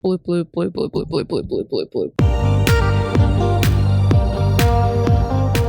Bloop, bloop, bloop, bloop, bloop, bloop, bloop, bloop, bloop, bloop.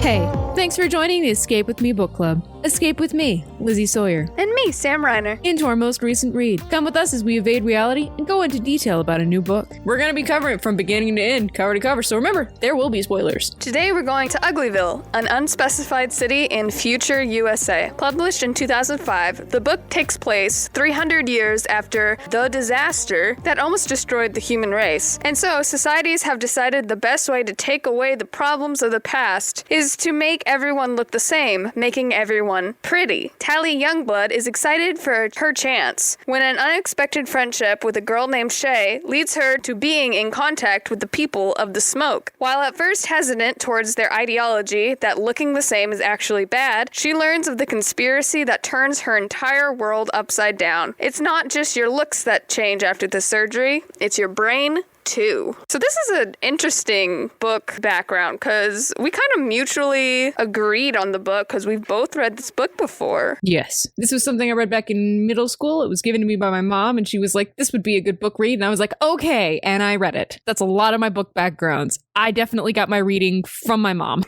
Hey, thanks for joining the Escape With Me book club. Escape with me, Lizzie Sawyer. And me, Sam Reiner. Into our most recent read. Come with us as we evade reality and go into detail about a new book. We're going to be covering it from beginning to end, cover to cover, so remember, there will be spoilers. Today we're going to Uglyville, an unspecified city in future USA. Published in 2005, the book takes place 300 years after the disaster that almost destroyed the human race. And so, societies have decided the best way to take away the problems of the past is to make everyone look the same, making everyone pretty. Tally Youngblood is excited for her chance when an unexpected friendship with a girl named Shay leads her to being in contact with the people of the smoke. While at first hesitant towards their ideology that looking the same is actually bad, she learns of the conspiracy that turns her entire world upside down. It's not just your looks that change after the surgery, it's your brain too. So this is an interesting book background because we kind of mutually agreed on the book because we've both read this book before. Yes. This was something I read back in middle school. It was given to me by my mom and she was like, this would be a good book read. And I was like, okay. And I read it. That's a lot of my book backgrounds. I definitely got my reading from my mom.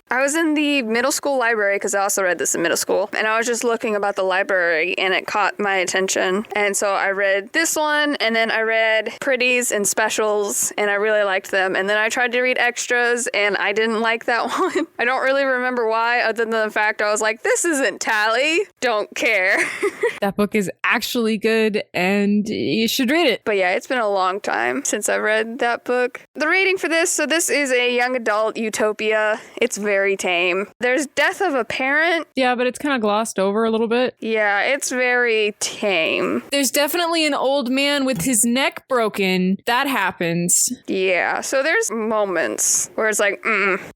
I was in the middle school library because I also read this in middle school. And I was just looking about the library and it caught my attention. And so I read this one and then I read Pretties and Specials and I really liked them. And then I tried to read extras and I didn't like that one. I don't really remember why other than the fact I was like, this isn't Tally. Don't care. That book is actually good and you should read it. But yeah, it's been a long time since I've read that book. The rating for this, so this is a young adult utopia. It's very tame. There's death of a parent. Yeah, but it's kind of glossed over a little bit. Yeah, it's very tame. There's definitely an old man with his neck broken. That happens. Yeah, so there's moments where it's like,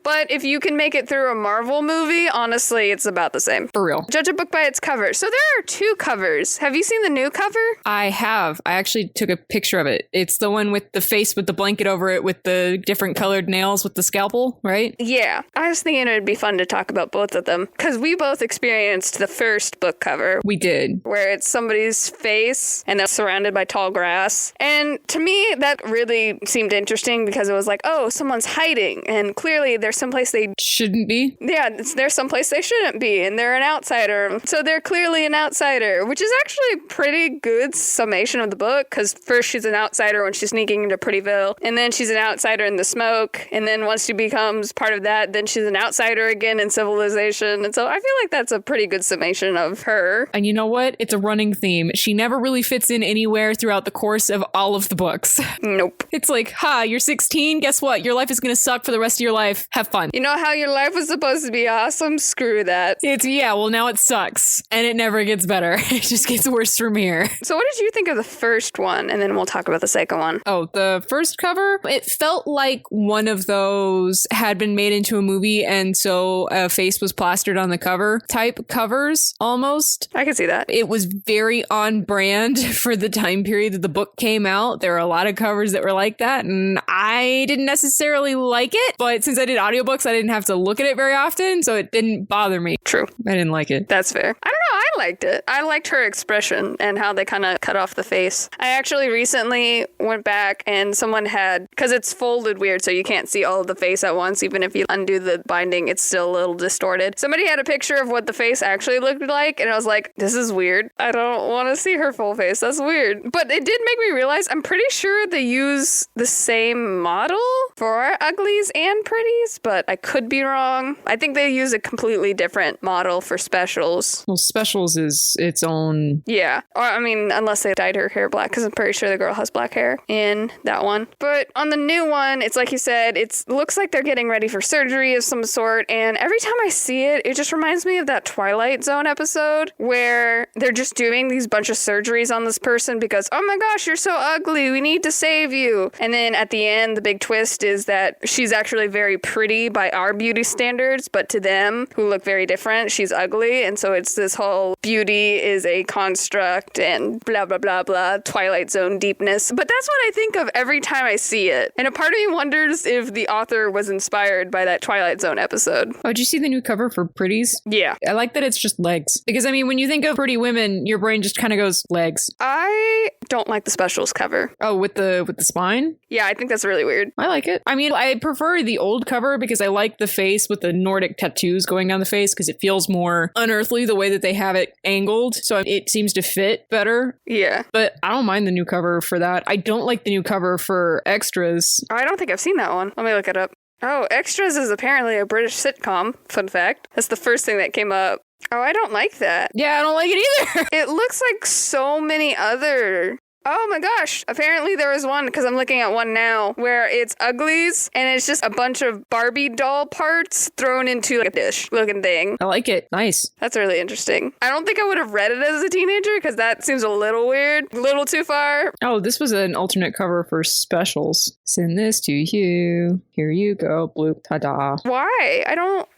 But if you can make it through a Marvel movie, honestly, it's about the same. For real. Judge a book by its cover. So there are two covers. Have you seen the new cover? I have. I actually took a picture of it. It's the one with the face with the blanket over it with the different colored nails with the scalpel, right? Yeah. I was thinking it would be fun to talk about both of them because we both experienced the first book cover. We did. Where it's somebody's face and they're surrounded by tall grass. And to me, that really seemed interesting because it was like, oh, someone's hiding and clearly there's someplace they shouldn't be. Yeah, there's someplace they shouldn't be and they're an outsider. So they're clearly an outsider, which is actually a pretty good summation of the book because first she's an outsider when she's sneaking into Prettyville and then she's an outsider in the smoke and then once she becomes part of that, then she's an outsider again in civilization. And so I feel like that's a pretty good summation of her. And you know what? It's a running theme. She never really fits in anywhere throughout the course of all of the books. Nope. It's like, you're 16. Guess what? Your life is going to suck for the rest of your life. Have fun. You know how your life was supposed to be awesome? Screw that. Well, now it sucks. And it never gets better. It just gets worse from here. So what did you think of the first one? And then we'll talk about the second one. Oh, the first cover? It felt like one of those had been made into a movie and so a face was plastered on the cover type covers, almost. I can see that. It was very on brand for the time period that the book came out. There are a lot of covers that were like that, and I didn't necessarily like it, but since I did audiobooks, I didn't have to look at it very often, so it didn't bother me. True. I didn't like it. That's fair. I don't know, I liked it. I liked her expression and how they kind of cut off the face. I actually recently went back and someone had, because it's folded weird, so you can't see all of the face at once, even if you undo the binding, it's still a little distorted. Somebody had a picture of what the face actually looked like, and I was like, this is weird. I don't want to see her full face. That's weird. But it did make me realize, I'm pretty sure they use the same model for Uglies and Pretties, but I could be wrong. I think they use a completely different model for Specials. Well, Specials is its own... Yeah. Or, I mean, unless they dyed her hair black, because I'm pretty sure the girl has black hair in that one. But on the new one, it's like you said, it looks like they're getting ready for surgery of some sort, and every time I see it, it just reminds me of that Twilight Zone episode where they're just doing these bunch of surgeries on this person because, oh my gosh, you're so ugly, we need to save you. And then at the end, the big twist is that she's actually very pretty by our beauty standards, but to them, who look very different, she's ugly. And so it's this whole beauty is a construct and blah, blah, blah, blah, Twilight Zone deepness. But that's what I think of every time I see it. And a part of me wonders if the author was inspired by that Twilight Zone episode. Oh, did you see the new cover for Pretties? Yeah. I like that it's just legs. Because, I mean, when you think of pretty women, your brain just kind of goes, legs. I don't like the specials cover. Oh, with the spine? Yeah, I think that's really weird. I like it. I mean, I prefer the old cover because I like the face with the Nordic tattoos going down the face because it feels more unearthly the way that they have it angled. So it seems to fit better. Yeah. But I don't mind the new cover for that. I don't like the new cover for Extras. Oh, I don't think I've seen that one. Let me look it up. Oh, Extras is apparently a British sitcom. Fun fact. That's the first thing that came up. Oh, I don't like that. Yeah, I don't like it either. It looks like so many other... Oh my gosh. Apparently there was one, because I'm looking at one now, where it's Uglies, and it's just a bunch of Barbie doll parts thrown into like a dish looking thing. I like it. Nice. That's really interesting. I don't think I would have read it as a teenager, because that seems a little weird. A little too far. Oh, this was an alternate cover for Specials. Send this to you. Here you go. Bloop. Ta-da. Why?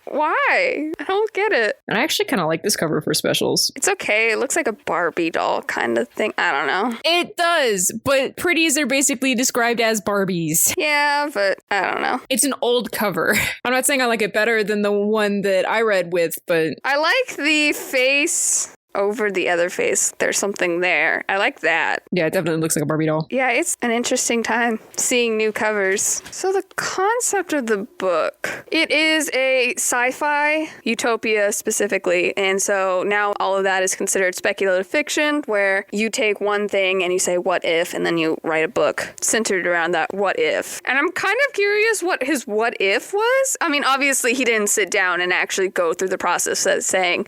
Why? I don't get it. And I actually kind of like this cover for Specials. It's okay. It looks like a Barbie doll kind of thing. I don't know. It does, but Pretties are basically described as Barbies. Yeah, but I don't know. It's an old cover. I'm not saying I like it better than the one that I read with, but... I like the face... over the other face. There's something there. I like that. Yeah, it definitely looks like a Barbie doll. Yeah, it's an interesting time seeing new covers. So the concept of the book, it is a sci-fi utopia specifically. And so now all of that is considered speculative fiction, where you take one thing and you say, what if? And then you write a book centered around that what if. And I'm kind of curious what his what if was. I mean, obviously he didn't sit down and actually go through the process of saying,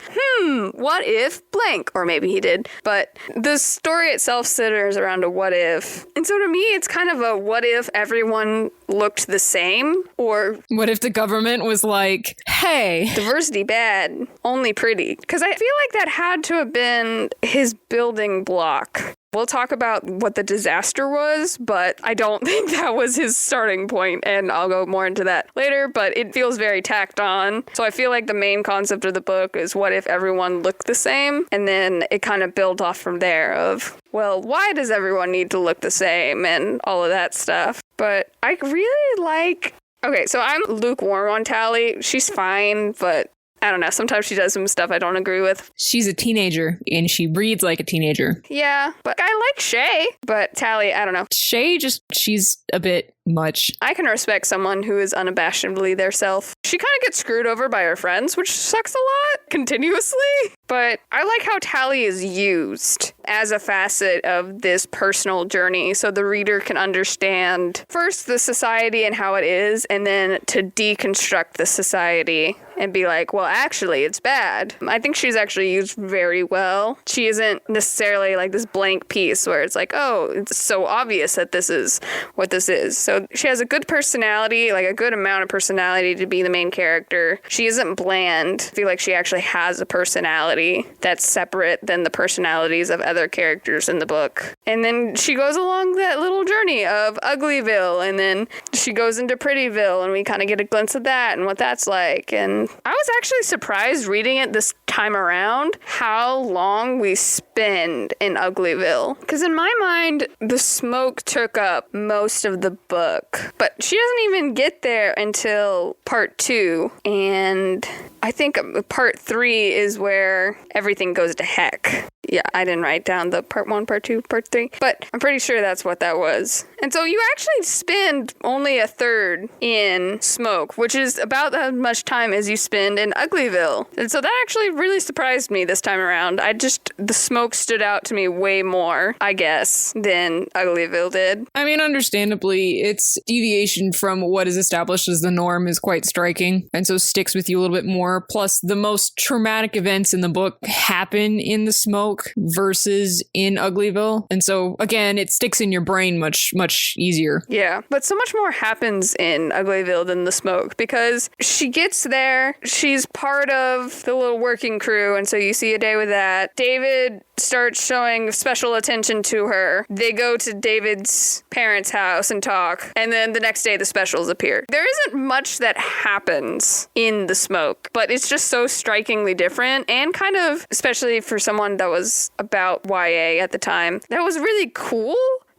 what if blank, or maybe he did, but the story itself centers around a what if. And so to me, it's kind of a what if everyone looked the same, or what if the government was like, hey, diversity bad, only pretty? Because I feel like that had to have been his building block. We'll talk about what the disaster was, but I don't think that was his starting point, and I'll go more into that later, but it feels very tacked on. So I feel like the main concept of the book is what if everyone looked the same, and then it kind of builds off from there of, well, why does everyone need to look the same, and all of that stuff. But I really like... Okay, so I'm lukewarm on Tally. She's fine, but... I don't know. Sometimes she does some stuff I don't agree with. She's a teenager, and she reads like a teenager. Yeah, but I like Shay. But Tally, I don't know. Shay she's a bit much. I can respect someone who is unabashedly their self. She kind of gets screwed over by her friends, which sucks a lot, continuously. But I like how Tally is used as a facet of this personal journey, so the reader can understand first the society and how it is, and then to deconstruct the society and be like, well, actually, it's bad. I think she's actually used very well. She isn't necessarily like this blank piece where it's like, oh, it's so obvious that this is what this is. So she has a good personality, like a good amount of personality to be the main character. She isn't bland. I feel like she actually has a personality that's separate than the personalities of other characters in the book. And then she goes along that little journey of Uglyville, and then she goes into Prettyville, and we kind of get a glimpse of that and what that's like. And I was actually surprised reading it this time around how long we spend in Uglyville. Because in my mind, the smoke took up most of the book. But she doesn't even get there until part 2. And I think part 3 is where everything goes to heck. Yeah, I didn't write down the part 1, part 2, part 3, but I'm pretty sure that's what that was. And so you actually spend only a third in Smoke, which is about as much time as you spend in Uglyville. And so that actually really surprised me this time around. The Smoke stood out to me way more, I guess, than Uglyville did. I mean, understandably, its deviation from what is established as the norm is quite striking, and so sticks with you a little bit more. Plus, the most traumatic events in the book happen in the Smoke versus in Uglyville. And so, again, it sticks in your brain much, much easier. Yeah, but so much more happens in Uglyville than the Smoke, because she gets there, she's part of the little working crew, and so you see a day with that. David starts showing special attention to her. They go to David's parents' house and talk, and then the next day the specials appear. There isn't much that happens in the Smoke, but it's just so strikingly different, and kind of, especially for someone that was about YA at the time, that was really cool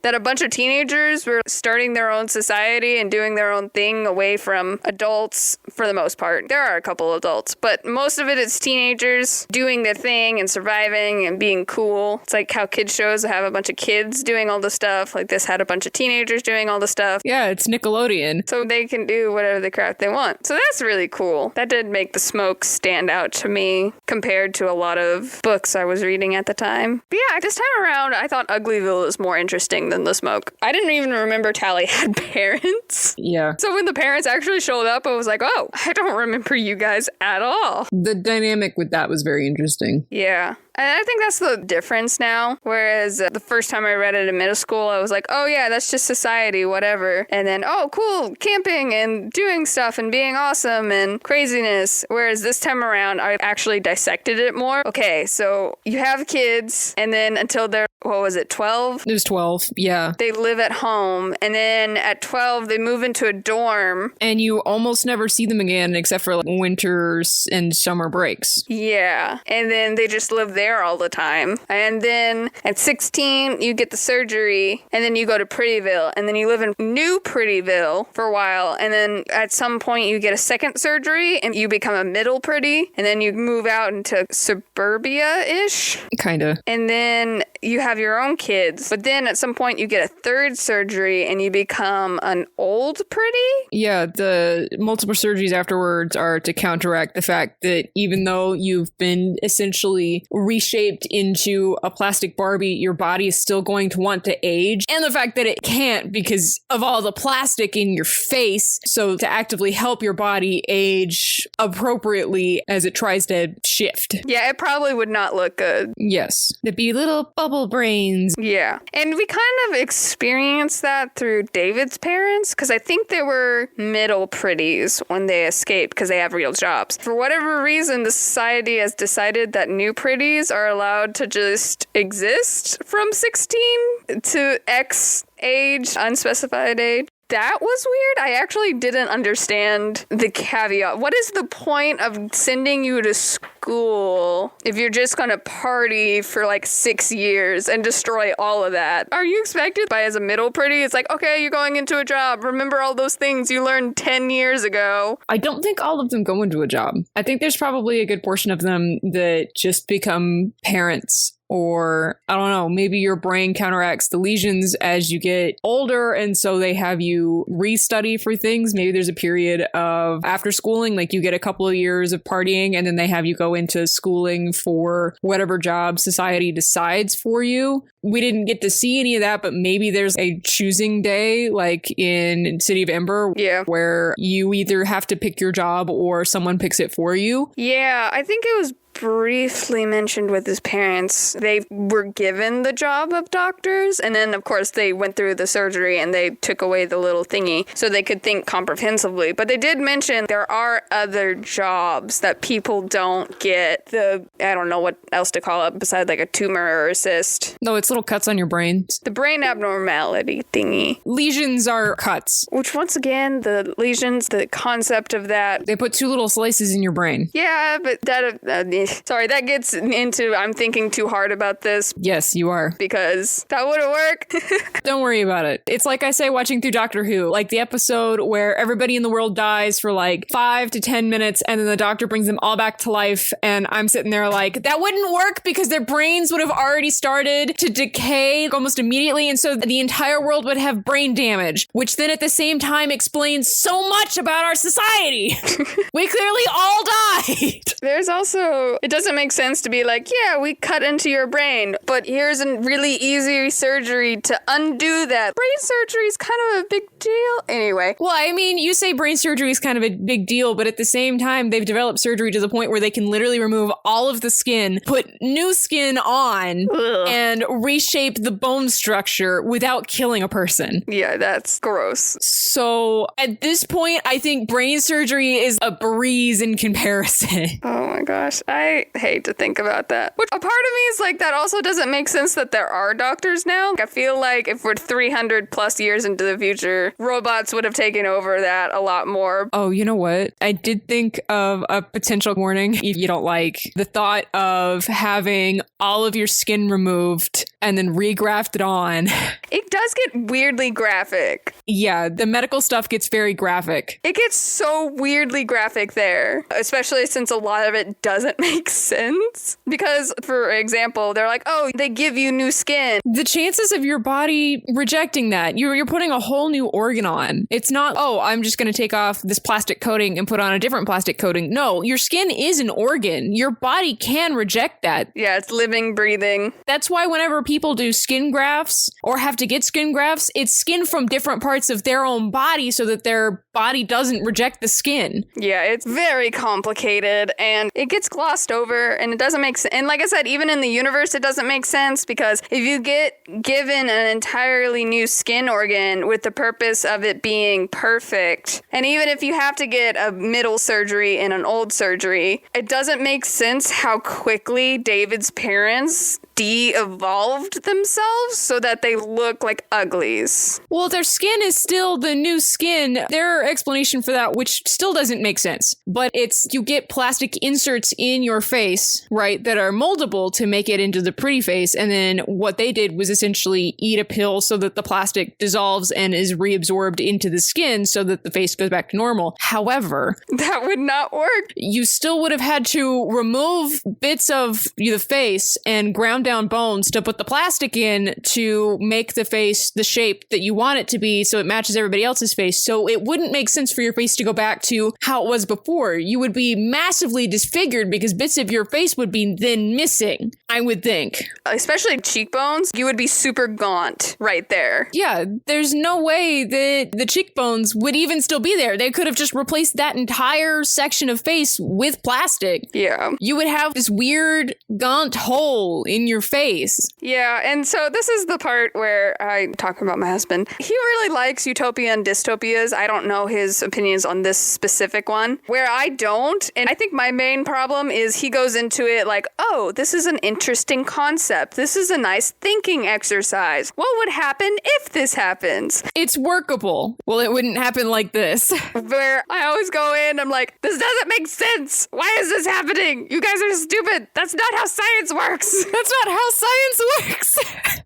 that a bunch of teenagers were starting their own society and doing their own thing away from adults for the most part. There are a couple adults, but most of it is teenagers doing their thing and surviving and being cool. It's like how kids shows have a bunch of kids doing all the stuff. Like this had a bunch of teenagers doing all the stuff. Yeah, it's Nickelodeon. So they can do whatever the crap they want. So that's really cool. That did make The Smoke stand out to me compared to a lot of books I was reading at the time. But yeah, this time around, I thought Uglyville was more interesting than The Smoke. I didn't even remember Tally had parents. Yeah. So when the parents actually showed up, I was like, oh, I don't remember you guys at all. The dynamic with that was very interesting. Yeah. And I think that's the difference now. Whereas the first time I read it in middle school, I was like, oh yeah, that's just society, whatever. And then, oh, cool, camping and doing stuff and being awesome and craziness. Whereas this time around, I actually dissected it more. Okay, so you have kids, and then until they're, 12? It was 12, yeah. They live at home, and then at 12, they move into a dorm. And you almost never see them again except for like winters and summer breaks. Yeah. And then they just live there all the time. And then at 16, you get the surgery, and then you go to Prettyville, and then you live in New Prettyville for a while, and then at some point you get a second surgery, and you become a middle pretty, and then you move out into suburbia-ish. Kinda. And then you have your own kids, but then at some point you get a third surgery, and you become an old pretty? Yeah, the multiple surgeries afterwards are to counteract the fact that even though you've been essentially reshaped into a plastic Barbie, your body is still going to want to age. And the fact that it can't because of all the plastic in your face. So to actively help your body age appropriately as it tries to shift. Yeah, it probably would not look good. Yes. There'd be little bubble brains. Yeah. And we kind of experienced that through David's parents, because I think they were middle pretties when they escaped because they have real jobs. For whatever reason, the society has decided that new pretties are allowed to just exist from 16 to X age, unspecified age. That was weird. I actually didn't understand the caveat. What is the point of sending you to school if you're just going to party for like 6 years and destroy all of that? Are you expected by as a middle pretty? It's like, okay, you're going into a job. Remember all those things you learned 10 years ago. I don't think all of them go into a job. I think there's probably a good portion of them that just become parents. Or, I don't know, maybe your brain counteracts the lesions as you get older, and so they have you restudy for things. Maybe there's a period of after schooling, like you get a couple of years of partying, and then they have you go into schooling for whatever job society decides for you. We didn't get to see any of that, but maybe there's a choosing day, like in City of Ember, where you either have to pick your job or someone picks it for you. Yeah, I think it was briefly mentioned with his parents. They were given the job of doctors, and then of course they went through the surgery and they took away the little thingy so they could think comprehensively. But they did mention there are other jobs that people don't get. I don't know what else to call it besides like a tumor or a cyst. No, it's little cuts on your brain. The brain abnormality thingy. Lesions are cuts. Which once again, the lesions, the concept of that. They put 2 little slices in your brain. Yeah, but that sorry, that gets into I'm thinking too hard about this. Yes, you are. Because that wouldn't work. Don't worry about it. It's like I say watching through Doctor Who, like the episode where everybody in the world dies for like 5 to 10 minutes and then the doctor brings them all back to life. And I'm sitting there like, that wouldn't work because their brains would have already started to decay almost immediately. And so the entire world would have brain damage, which then at the same time explains so much about our society. We clearly all died. There's also, it doesn't make sense to be like, yeah, we cut into your brain, but here's a really easy surgery to undo that. Brain surgery is kind of a big deal. Anyway. Well, I mean, you say brain surgery is kind of a big deal, but at the same time, they've developed surgery to the point where they can literally remove all of the skin, put new skin on, and reshape the bone structure without killing a person. Yeah, that's gross. So at this point, I think brain surgery is a breeze in comparison. Oh my gosh. I I hate to think about that. Which a part of me is like, that also doesn't make sense that there are doctors now. I feel like if we're 300 plus years into the future, robots would have taken over that a lot more. Oh, you know what? I did think of a potential warning if you don't like the thought of having all of your skin removed and then regrafted on. It does get weirdly graphic. Yeah, the medical stuff gets very graphic. It gets so weirdly graphic there, especially since a lot of it doesn't make sense. Because, for example, they're like, oh, they give you new skin. The chances of your body rejecting that, you're putting a whole new organ on. It's not, oh, I'm just going to take off this plastic coating and put on a different plastic coating. No, your skin is an organ. Your body can reject that. Yeah, it's living, breathing. That's why whenever people do skin grafts or have to get skin grafts, it's skin from different parts of their own body so that their body doesn't reject the skin. Yeah, it's very complicated and it gets glossed over and it doesn't make sense. And like I said, even in the universe, it doesn't make sense because if you get given an entirely new skin organ with the purpose of it being perfect, and even if you have to get a middle surgery and an old surgery, it doesn't make sense how quickly David's parents de-evolved themselves so that they look like uglies. Well, their skin is still the new skin. Their explanation for that, which still doesn't make sense, but it's you get plastic inserts in your face, right, that are moldable to make it into the pretty face, and then what they did was essentially eat a pill so that the plastic dissolves and is reabsorbed into the skin so that the face goes back to normal. However, that would not work. You still would have had to remove bits of the face and ground down bones to put the plastic in to make the face the shape that you want it to be so it matches everybody else's face. So it wouldn't make sense for your face to go back to how it was before. You would be massively disfigured because bits of your face would be then missing, I would think. Especially cheekbones, you would be super gaunt right there. Yeah, there's no way that the cheekbones would even still be there. They could have just replaced that entire section of face with plastic. Yeah. You would have this weird gaunt hole in your face. Yeah, and so this is the part where I talk about my husband. He really likes utopia and dystopias. I don't know his opinions on this specific one. Where I don't, and I think my main problem is he goes into it like, oh, this is an interesting concept. This is a nice thinking exercise. What would happen if this happens? It's workable. Well, it wouldn't happen like this. Where I always go in, I'm like, this doesn't make sense. Why is this happening? You guys are stupid. That's not how science works. That's not how science works.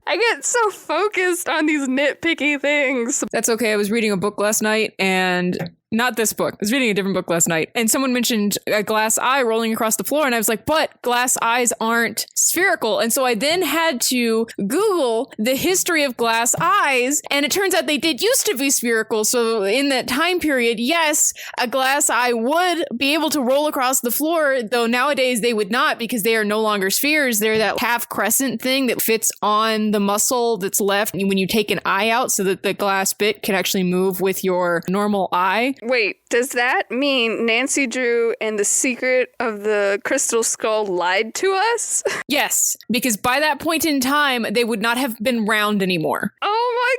I get so focused on these nitpicky things. That's okay. I was reading a book last night and... Not this book. I was reading a different book last night, and someone mentioned a glass eye rolling across the floor, and I was like, but glass eyes aren't spherical. And so I then had to Google the history of glass eyes, and it turns out they did used to be spherical. So in that time period, yes, a glass eye would be able to roll across the floor, though nowadays they would not because they are no longer spheres. They're that half crescent thing that fits on the muscle that's left when you take an eye out so that the glass bit can actually move with your normal eye. Wait, does that mean Nancy Drew and the Secret of the Crystal Skull lied to us? Yes, because by that point in time, they would not have been round anymore. Oh my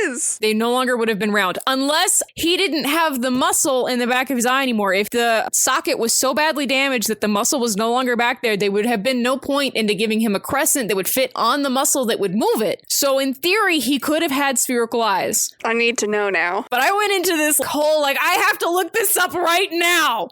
goodness! They no longer would have been round, unless he didn't have the muscle in the back of his eye anymore. If the socket was so badly damaged that the muscle was no longer back there, there would have been no point into giving him a crescent that would fit on the muscle that would move it. So in theory, he could have had spherical eyes. I need to know now. But I went into this whole, I have to look this up right now.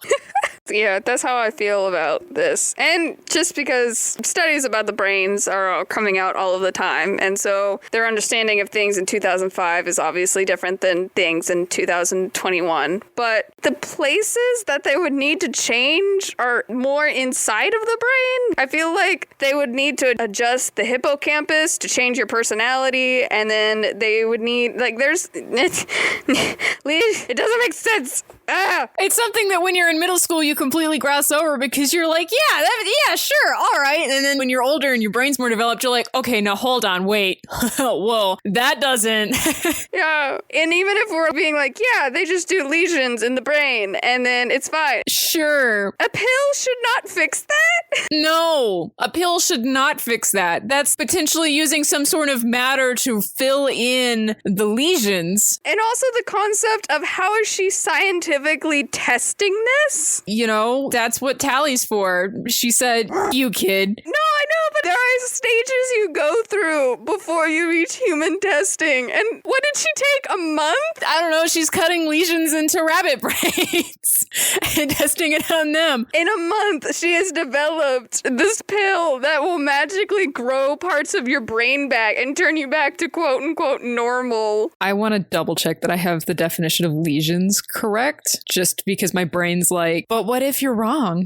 Yeah, that's how I feel about this. And just because studies about the brains are coming out all of the time, and so their understanding of things in 2005 is obviously different than things in 2021. But the places that they would need to change are more inside of the brain. I feel like they would need to adjust the hippocampus to change your personality, and then they would need, it doesn't make sense. It's something that when you're in middle school, you completely gloss over because you're like, yeah, sure, all right. And then when you're older and your brain's more developed, you're like, okay, now hold on, wait. Whoa, that doesn't. Yeah. And even if we're being like, yeah, they just do lesions in the brain and then it's fine. Sure. A pill should not fix that. No, a pill should not fix that. That's potentially using some sort of matter to fill in the lesions. And also the concept of how is she scientifically scientifically testing this? You know, that's what Tally's for. She said, you kid. No, I know, but there are stages you go through before you reach human testing. And what did she take? A month? I don't know. She's cutting lesions into rabbit brains and testing it on them. In a month, she has developed this pill that will magically grow parts of your brain back and turn you back to quote unquote normal. I want to double check that I have the definition of lesions correct, just because my brain's like, but what if you're wrong?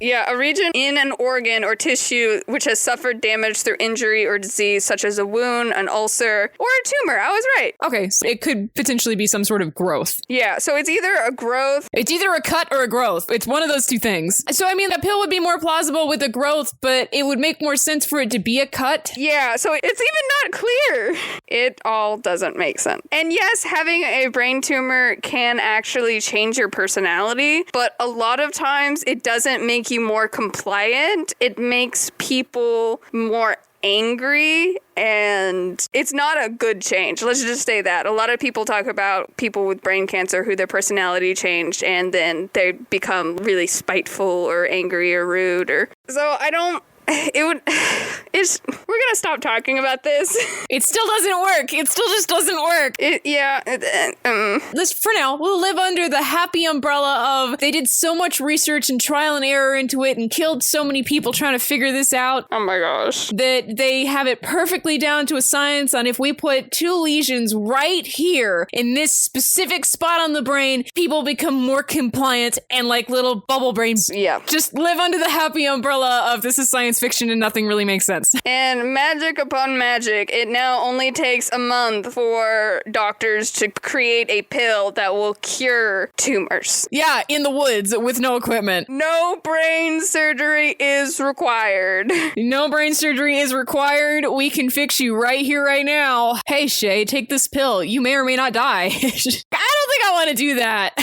Yeah, a region in an organ or tissue which has suffered damage through injury or disease, such as a wound, an ulcer, or a tumor. I was right. Okay, so it could potentially be some sort of growth. Yeah, so it's either a growth. It's either a cut or a growth. It's one of those two things. So, I mean, the pill would be more plausible with a growth, but it would make more sense for it to be a cut. Yeah, so it's even not clear. It all doesn't make sense. And yes, having a brain tumor can actually change your personality, but a lot of times it doesn't make you more compliant. It makes people more angry, and it's not a good change. Let's just say that. A lot of people talk about people with brain cancer who their personality changed and then they become really spiteful or angry or rude, or so I don't. We're gonna stop talking about this. It still doesn't work. It still just doesn't work. This for now, we'll live under the happy umbrella of they did so much research and trial and error into it and killed so many people trying to figure this out. Oh my gosh. That they have it perfectly down to a science on if we put 2 lesions right here in this specific spot on the brain, people become more compliant and like little bubble brains. Yeah. Just live under the happy umbrella of this is science fiction and nothing really makes sense. And magic upon magic, it now only takes a month for doctors to create a pill that will cure tumors. Yeah, in the woods with no equipment. No brain surgery is required. No brain surgery is required. We can fix you right here, right now. Hey, Shay, take this pill. You may or may not die. I don't think I want to do that.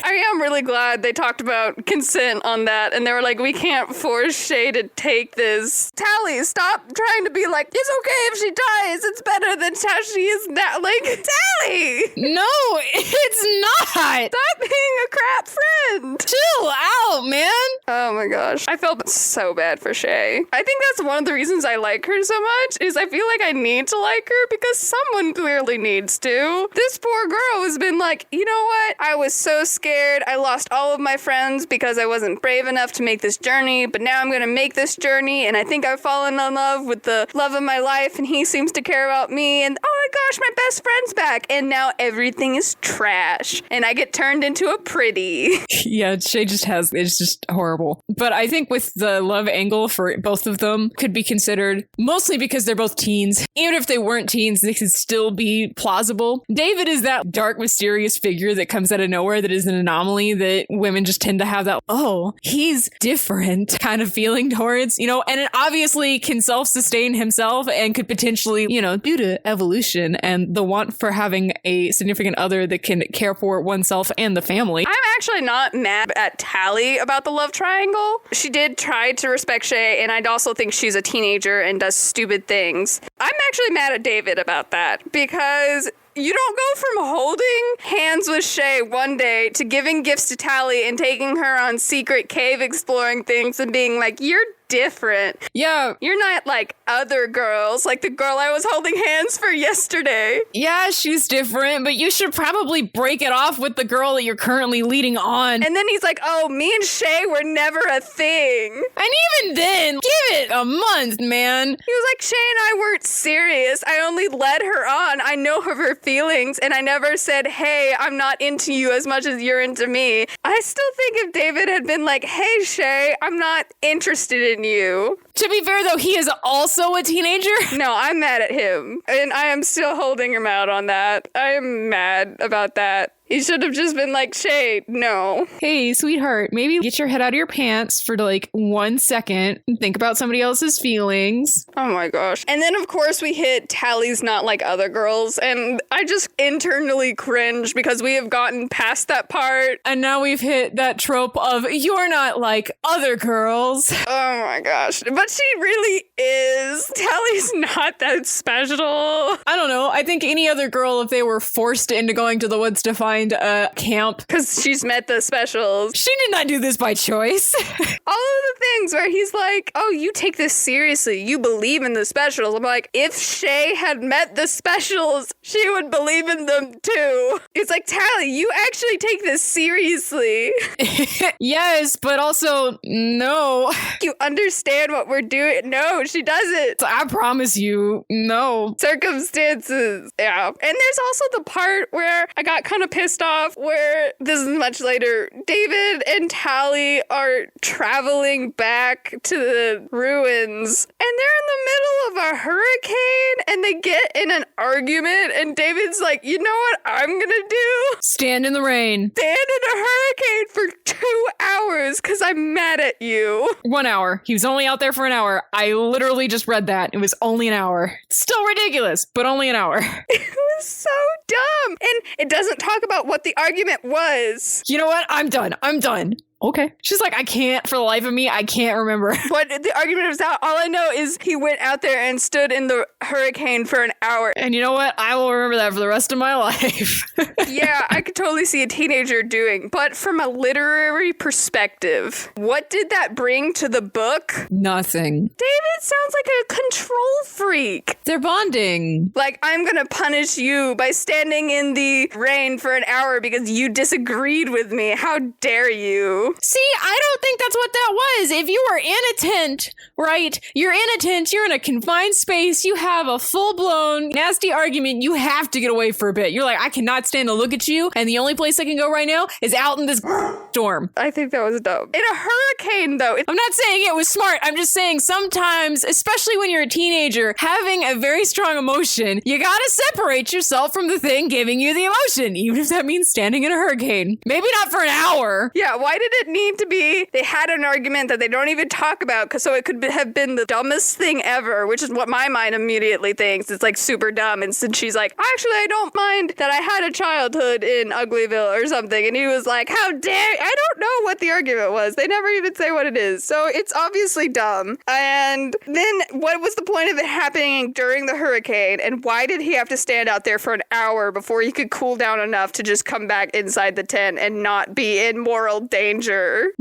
I am really glad they talked about consent on that, and they were like, we can't force Shay to take this. Tally, stop trying to be like, it's okay if she dies. It's better than how she is now. Like, Tally! No, it's not. Stop being a crap friend. Chill out, man. Oh my gosh. I felt so bad for Shay. I think that's one of the reasons I like her so much, is I feel like I need to like her because someone clearly needs to. This poor girl has been like, you know what? I was so scared. I lost all of my friends because I wasn't brave enough to make this journey, but now I'm going to make this journey, and I think I've fallen in love with the love of my life, and he seems to care about me, and oh my gosh, my best friend's back, and now everything is trash, and I get turned into a pretty. Yeah, Shay just has, it's just horrible. But I think with the love angle for both of them could be considered, mostly because they're both teens. Even if they weren't teens, they could still be plausible. David is that dark, mysterious figure that comes out of nowhere that is an anomaly that women just tend to have that, oh, he's different kind of feeling towards, you know, and it obviously can self-sustain himself and could potentially, you know, due to evolution and the want for having a significant other that can care for oneself and the family. I'm actually not mad at Tally about the love triangle. She did try to respect Shay, and I'd also think she's a teenager and does stupid things. I'm actually mad at David about that because you don't go from holding hands with Shay one day to giving gifts to Tally and taking her on secret cave exploring things and being like, you're different. Yeah. You're not like other girls, like the girl I was holding hands for yesterday. Yeah, she's different, but you should probably break it off with the girl that you're currently leading on. And then he's like, oh, me and Shay were never a thing. And even then, give it a month, man. He was like, Shay and I weren't serious. I only led her on. I know of her feelings, and I never said, hey, I'm not into you as much as you're into me. I still think if David had been like, hey, Shay, I'm not interested in you. To be fair, though, he is also a teenager. No, I'm mad at him. And I am still holding him out on that. I am mad about that. He should have just been like, Shay, no. Hey, sweetheart, maybe get your head out of your pants for like 1 second and think about somebody else's feelings. Oh my gosh. And then, of course, we hit Tally's not like other girls. And I just internally cringe because we have gotten past that part. And now we've hit that trope of you're not like other girls. Oh my gosh. But what she really is. Tally's not that special. I don't know. I think any other girl, if they were forced into going to the woods to find a camp, Because she's met the specials. she did not do this by choice. All of the things where he's like, oh, you take this seriously. You believe in the specials. I'm like, if Shay had met the specials, she would believe in them too. It's like, Tally, you actually take this seriously. Yes, but also, no. You understand what we're doing. No, she doesn't. I promise you, no. Circumstances. Yeah. And there's also the part where I got kind of pissed off where this is much later. David and Tally are traveling back to the ruins and they're in the middle of a hurricane and they get in an argument and David's like, you know what I'm gonna do? Stand in the rain. Stand in a hurricane for 2 hours because I'm mad at you. 1 hour. He was only out there for an hour. I literally just read that. It was only an hour. Still ridiculous, but only an hour. It was so dumb. And it doesn't talk about what the argument was. You know what? I'm done. Okay. She's like, I can't, for the life of me, I can't remember. What the argument was out. All I know is he went out there and stood in the hurricane for an hour. And you know what? I will remember that for the rest of my life. Yeah, I could totally see a teenager doing. But from a literary perspective, what did that bring to the book? Nothing. David sounds like a control freak. They're bonding. Like, I'm gonna punish you by standing in the rain for an hour because you disagreed with me. How dare you? See, I don't think that's what that was. If you were in a tent, right? You're in a tent, you're in a confined space, you have a full-blown nasty argument, you have to get away for a bit. You're like, I cannot stand to look at you, and the only place I can go right now is out in this storm. I think that was dumb. In a hurricane, though. I'm not saying it was smart. I'm just saying sometimes, especially when you're a teenager, having a very strong emotion, you gotta separate yourself from the thing giving you the emotion, even if that means standing in a hurricane. Maybe not for an hour. Yeah, why did it need to be they had an argument that they don't even talk about so it could have been the dumbest thing ever, which is what my mind immediately thinks. It's like super dumb. And since she's like, actually, I don't mind that I had a childhood in Uglyville or something. And he was like, how dare I don't know what the argument was. They never even say what it is. So it's obviously dumb. And then what was the point of it happening during the hurricane? And why did he have to stand out there for an hour before he could cool down enough to just come back inside the tent and not be in moral danger?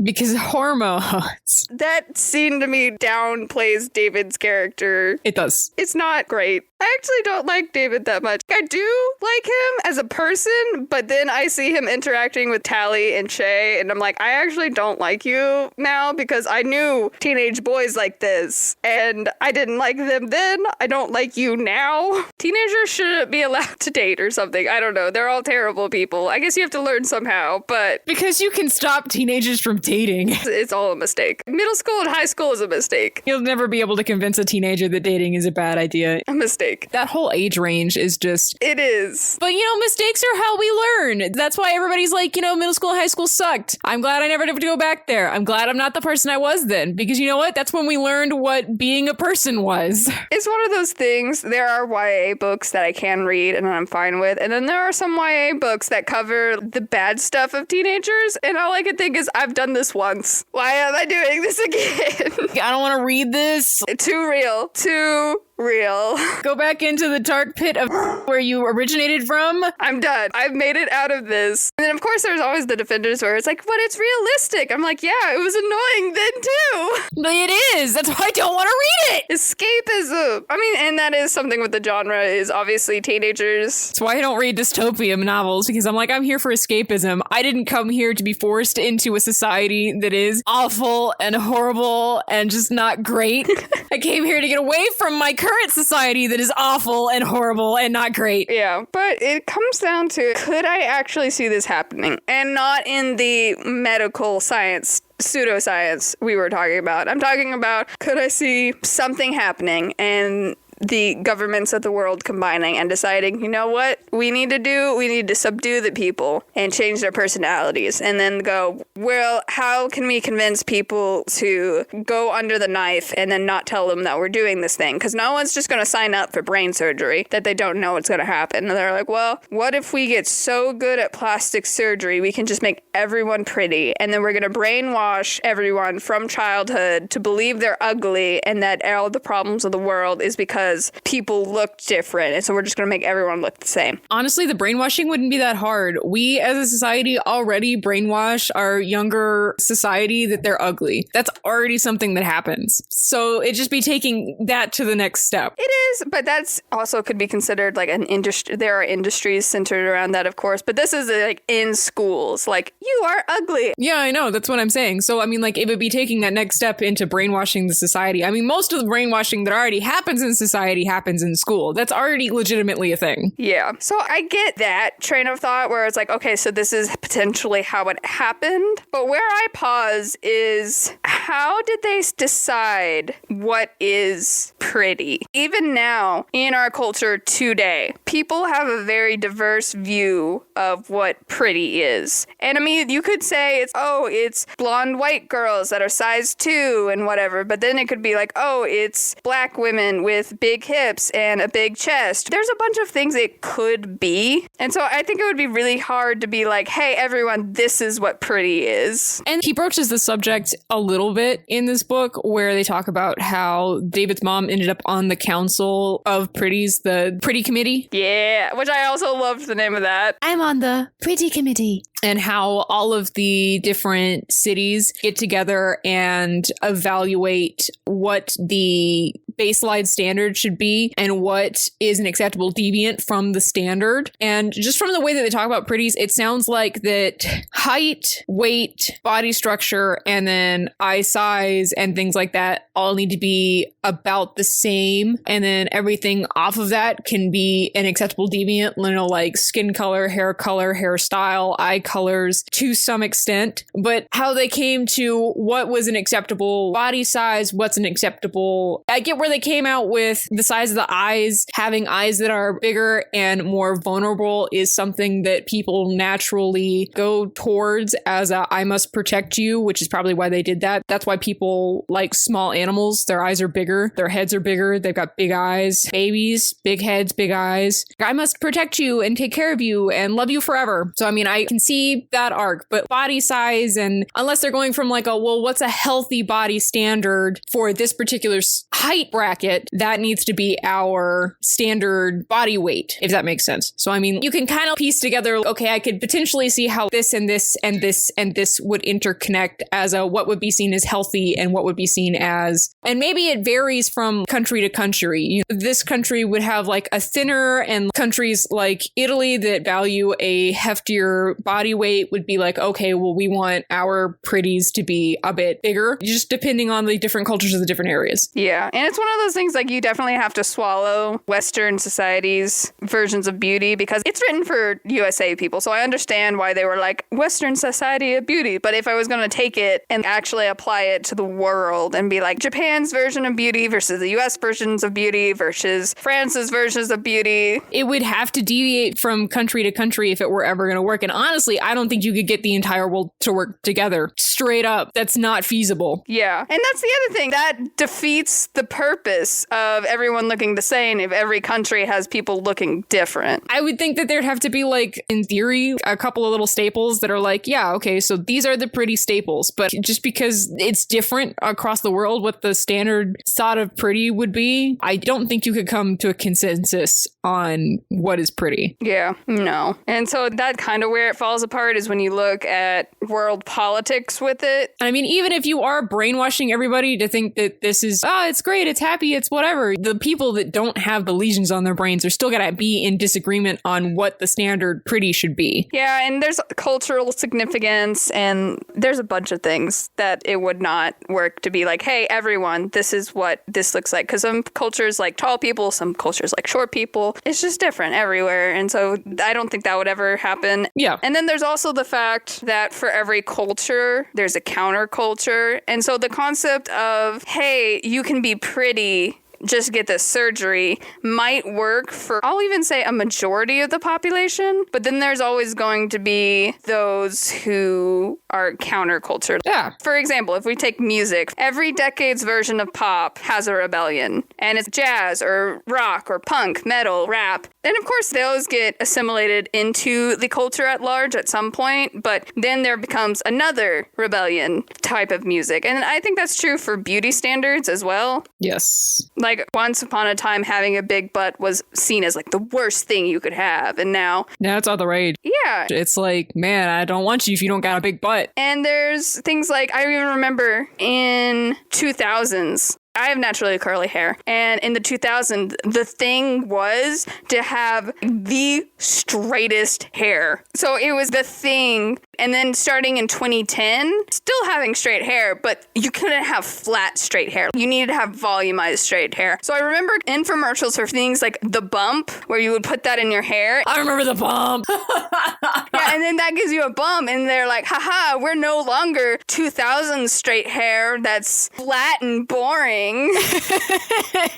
Because hormones. That scene to me downplays David's character. It does. It's not great. I actually don't like David that much. I do like him as a person, but then I see him interacting with Tally and Shay, and I'm like, I actually don't like you now because I knew teenage boys like this, and I didn't like them then. I don't like you now. Teenagers shouldn't be allowed to date or something. I don't know. They're all terrible people. I guess you have to learn somehow, but because you can stop teenagers from dating. it's all a mistake. Middle school and high school is a mistake. You'll never be able to convince a teenager that dating is a bad idea. A mistake. That whole age range is just... It is. But, you know, mistakes are how we learn. That's why everybody's like, you know, middle school and high school sucked. I'm glad I never had to go back there. I'm glad I'm not the person I was then. Because you know what? That's when we learned what being a person was. It's one of those things. There are YA books that I can read and I'm fine with. And then there are some YA books that cover the bad stuff of teenagers. And all I can think is, I've done this once. Why am I doing this again? I don't want to read this. Too real. Too real. Go back into the dark pit of where you originated from. I'm done. I've made it out of this. And then, of course, there's always the defenders where it's like, but it's realistic. I'm like, yeah, it was annoying then, too. But it is. That's why I don't want to read it. Escapism. I mean, and that is something with the genre is obviously teenagers. That's why I don't read dystopian novels, because I'm like, I'm here for escapism. I didn't come here to be forced into a society that is awful and horrible and just not great. I came here to get away from my current society that is awful and horrible and not great. Yeah, but it comes down to, could I actually see this happening? And not in the medical science pseudoscience we were talking about. I'm talking about, could I see something happening and the governments of the world combining and deciding, you know what we need to subdue the people and change their personalities, and then go, well, how can we convince people to go under the knife and then not tell them that we're doing this thing? Because no one's just going to sign up for brain surgery that they don't know what's going to happen. And they're like, well, what if we get so good at plastic surgery we can just make everyone pretty, and then we're going to brainwash everyone from childhood to believe they're ugly and that all the problems of the world is because people look different, and so we're just going to make everyone look the same. Honestly, the brainwashing wouldn't be that hard. We as a society already brainwash our younger society that they're ugly. That's already something that happens. So it'd just be taking that to the next step. It is, but that's also could be considered like an industry. There are industries centered around that, of course, but this is like in schools, like, you are ugly. Yeah, I know. That's what I'm saying. So, I mean, like, it would be taking that next step into brainwashing the society. I mean, most of the brainwashing that already happens in society happens in school. That's already legitimately a thing. Yeah. So I get that train of thought where it's like, okay, so this is potentially how it happened. But where I pause is, how did they decide what is pretty? Even now, in our culture today, people have a very diverse view of what pretty is. And I mean, you could say it's blonde white girls that are size 2 and whatever, but then it could be like, oh, it's black women with big hips and a big chest. There's a bunch of things it could be. And so I think it would be really hard to be like, hey, everyone, this is what pretty is. And he broaches the subject a little bit in this book where they talk about how David's mom ended up on the council of Pretties, the Pretty Committee. Yeah, which I also loved the name of that. I'm on the Pretty Committee. And how all of the different cities get together and evaluate what the baseline standard should be and what is an acceptable deviant from the standard. And just from the way that they talk about pretties, it sounds like that height, weight, body structure, and then eye size and things like that all need to be about the same. And then everything off of that can be an acceptable deviant, you know, like skin color, hairstyle, eye colors to some extent. But how they came to what was an acceptable body size, what's an acceptable... I get where they came out with the size of the eyes. Having eyes that are bigger and more vulnerable is something that people naturally go towards as a I must protect you, which is probably why they did that. That's why people like small animals. Their eyes are bigger. Their heads are bigger. They've got big eyes. Babies, big heads, big eyes. I must protect you and take care of you and love you forever. So, I mean, I can see that arc, but body size, and unless they're going from like a, well, what's a healthy body standard for this particular height bracket, that needs to be our standard body weight, if that makes sense. So, I mean, you can kind of piece together, okay, I could potentially see how this and this and this and this would interconnect as a what would be seen as healthy and what would be seen as, and maybe it varies from country to country. You know, this country would have like a thinner, and countries like Italy that value a heftier body weight would be like, okay, well, we want our pretties to be a bit bigger, just depending on the different cultures of the different areas. Yeah, and it's one of those things like you definitely have to swallow Western society's versions of beauty because it's written for USA people. So I understand why they were like Western society of beauty. But if I was going to take it and actually apply it to the world and be like Japan's version of beauty versus the US versions of beauty versus France's versions of beauty, it would have to deviate from country to country if it were ever going to work. And honestly, I don't think you could get the entire world to work together. Straight up, that's not feasible. Yeah. And that's the other thing. That defeats the purpose of everyone looking the same if every country has people looking different. I would think that there'd have to be like, in theory, a couple of little staples that are like, yeah, okay, so these are the pretty staples. But just because it's different across the world, what the standard thought of pretty would be, I don't think you could come to a consensus on what is pretty. Yeah, no. And so that kind of where it falls apart is when you look at world politics with it. I mean, even if you are brainwashing everybody to think that this is, oh, it's great, it's happy, it's whatever, the people that don't have the lesions on their brains are still going to be in disagreement on what the standard pretty should be. Yeah, and there's cultural significance, and there's a bunch of things that it would not work to be like, hey, everyone, this is what this looks like. Because some cultures like tall people, some cultures like short people. It's just different everywhere. And so I don't think that would ever happen. Yeah. And then there's also the fact that for every culture, there's a counterculture. And so the concept of, hey, you can be pretty just get this surgery might work for, I'll even say, a majority of the population. But then there's always going to be those who are counterculture. Yeah. For example, if we take music, every decade's version of pop has a rebellion. And it's jazz or rock or punk, metal, rap. And of course, those get assimilated into the culture at large at some point. But then there becomes another rebellion type of music. And I think that's true for beauty standards as well. Yes. Like once upon a time, having a big butt was seen as like the worst thing you could have. And now it's all the rage. Yeah. It's like, man, I don't want you if you don't got a big butt. And there's things like, I even remember in 2000s, I have naturally curly hair. And in the 2000s, the thing was to have the straightest hair. So it was the thing. And then starting in 2010, still having straight hair, but you couldn't have flat straight hair. You needed to have volumized straight hair. So I remember infomercials for things like the bump, where you would put that in your hair. I remember the bump. Yeah, and then that gives you a bump, and they're like, haha, we're no longer 2000s straight hair that's flat and boring. And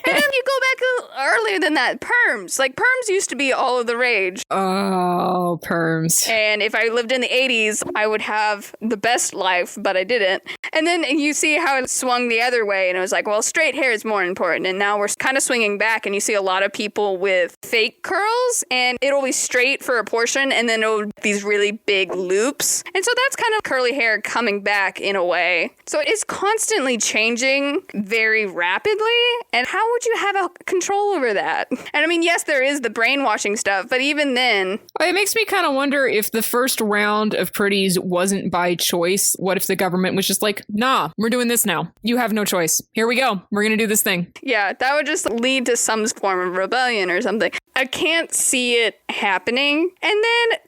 then you go back earlier than that, perms. Like, perms used to be all of the rage. Oh, perms. And if I lived in the 80s, I would have the best life, but I didn't. And then you see how it swung the other way, and it was like, well, straight hair is more important. And now we're kind of swinging back, and you see a lot of people with fake curls, and it'll be straight for a portion, and then it'll be these really big loops. And so that's kind of curly hair coming back in a way. So it's constantly changing very rapidly. And how would you have a control over that? And I mean, yes, there is the brainwashing stuff, but even then... It makes me kind of wonder if the first round of Pretties wasn't by choice. What if the government was just like, nah, we're doing this now. You have no choice. Here we go. We're going to do this thing. Yeah, that would just lead to some form of rebellion or something. I can't see it happening. And then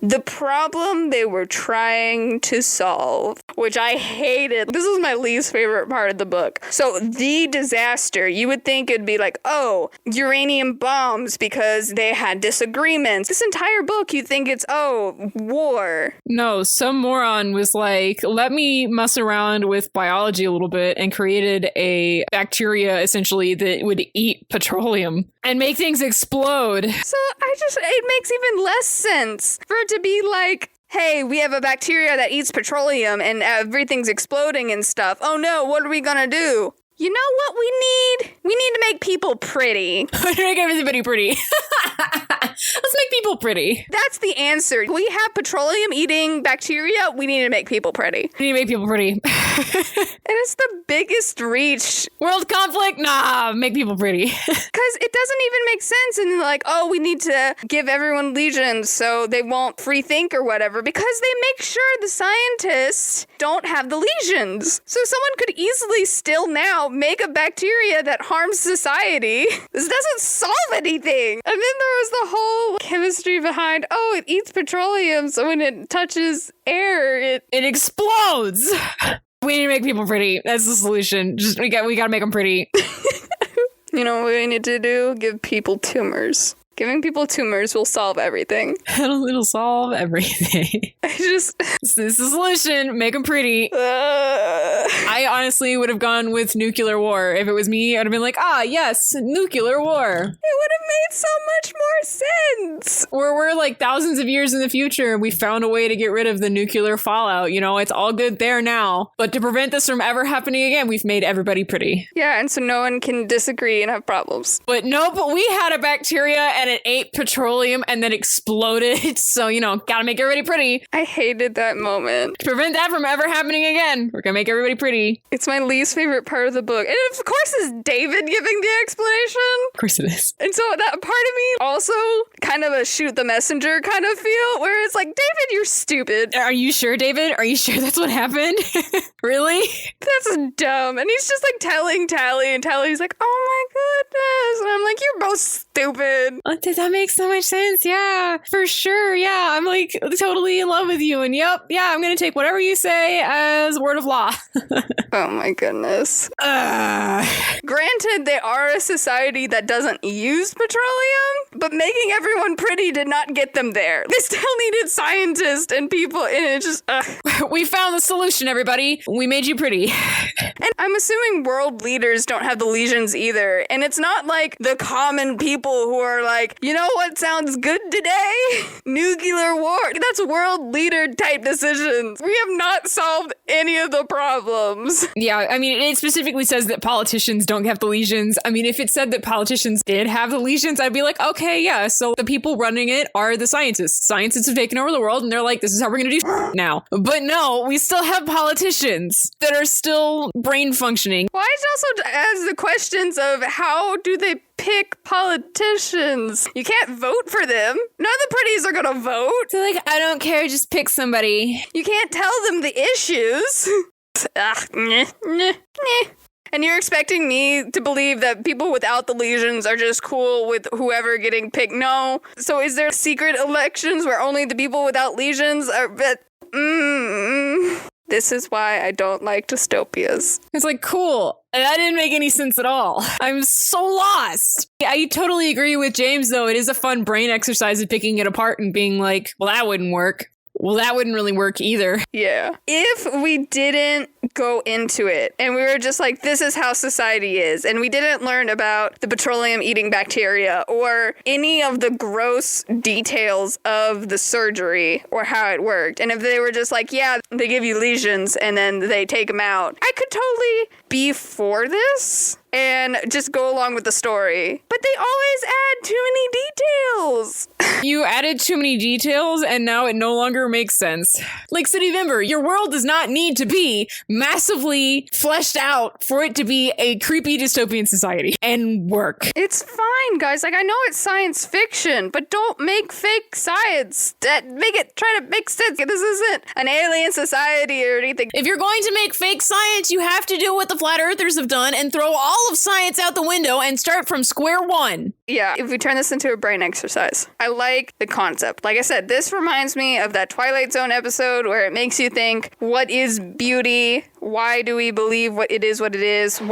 the problem they were trying to solve, which I hated. This is my least favorite part of the book. So the disaster, you would think it'd be like, oh, uranium bombs because they had disagreements. This entire book, you think it's, oh, war. No, some moron was like, let me mess around with biology a little bit and created a bacteria essentially that would eat petroleum and make things explode. So it makes even less sense for it to be like, hey, we have a bacteria that eats petroleum and everything's exploding and stuff. Oh no, what are we gonna do? You know what we need? We need to make people pretty. Make everybody pretty. Let's make people pretty. That's the answer. We have petroleum eating bacteria. We need to make people pretty. We need to make people pretty. And it's the biggest reach. World conflict? Nah, make people pretty. Because it doesn't even make sense. And like, oh, we need to give everyone legions so they won't free think or whatever. Because they make sure the scientists don't have the lesions. So someone could easily still now make a bacteria that harms society. This doesn't solve anything. And then there was the whole chemistry behind, oh, it eats petroleum, so when it touches air, it explodes. We need to make people pretty. That's the solution. Just we got to make them pretty. You know what we need to do? Give people tumors. Giving people tumors will solve everything. It'll solve everything. This is the solution. Make them pretty. I honestly would have gone with nuclear war. If it was me, I'd have been like, yes, nuclear war. It would have made so much more sense. We're like thousands of years in the future, and we found a way to get rid of the nuclear fallout. You know, it's all good there now. But to prevent this from ever happening again, we've made everybody pretty. Yeah, and so no one can disagree and have problems. But we had a bacteria and it ate petroleum and then exploded. So, gotta make everybody pretty. I hated that moment. To prevent that from ever happening again, we're gonna make everybody pretty. It's my least favorite part of the book. And of course it's David giving the explanation. Of course it is. And so that part of me also kind of a shoot the messenger kind of feel, where it's like, David, you're stupid. Are you sure, David? Are you sure that's what happened? Really? That's dumb. And he's just like telling Tally, and Tally's like, oh my goodness. And I'm like, you're both stupid. that makes so much sense. Yeah, for sure. Yeah, I'm like totally in love with you. And yep, yeah, I'm going to take whatever you say as word of law. Oh my goodness. Granted, they are a society that doesn't use petroleum, but making everyone pretty did not get them there. They still needed scientists and people, and it just, We found the solution, everybody. We made you pretty. And I'm assuming world leaders don't have the lesions either. And it's not like the common people who are like, you know what sounds good today? Nuclear war. That's world leader type decisions. We have not solved any of the problems. Yeah, I mean, it specifically says that politicians don't have the lesions. I mean, if it said that politicians did have the lesions, I'd be like, okay, yeah, so the people running it are the scientists. Scientists have taken over the world, and they're like, this is how we're going to do now. But no, we still have politicians that are still brain functioning. Well, I also ask the questions of how do they pick politicians? You can't vote for them. None of the pretties are gonna vote. They're like, I don't care, just pick somebody. You can't tell them the issues. And you're expecting me to believe that people without the lesions are just cool with whoever getting picked? No. So is there secret elections where only the people without lesions are... This is why I don't like dystopias. It's like, cool. That didn't make any sense at all. I'm so lost. I totally agree with James, though. It is a fun brain exercise of picking it apart and being like, well, that wouldn't work. Well, that wouldn't really work either. Yeah. If we didn't go into it and we were just like, this is how society is, and we didn't learn about the petroleum eating bacteria or any of the gross details of the surgery or how it worked, and if they were just like, yeah, they give you lesions and then they take them out, I could totally be for this and just go along with the story. But they always add too many details. You added too many details, and now it no longer makes sense. Like City Member, your world does not need to be massively fleshed out for it to be a creepy dystopian society and work. It's fine, guys. Like, I know it's science fiction, but don't make fake science. Try to make sense. This isn't an alien society or anything. If you're going to make fake science, you have to do what the flat earthers have done and throw all of science out the window and start from square one. Yeah, if we turn this into a brain exercise. I like the concept. Like I said, this reminds me of that Twilight Zone episode where it makes you think, what is beauty? Why do we believe what it is? What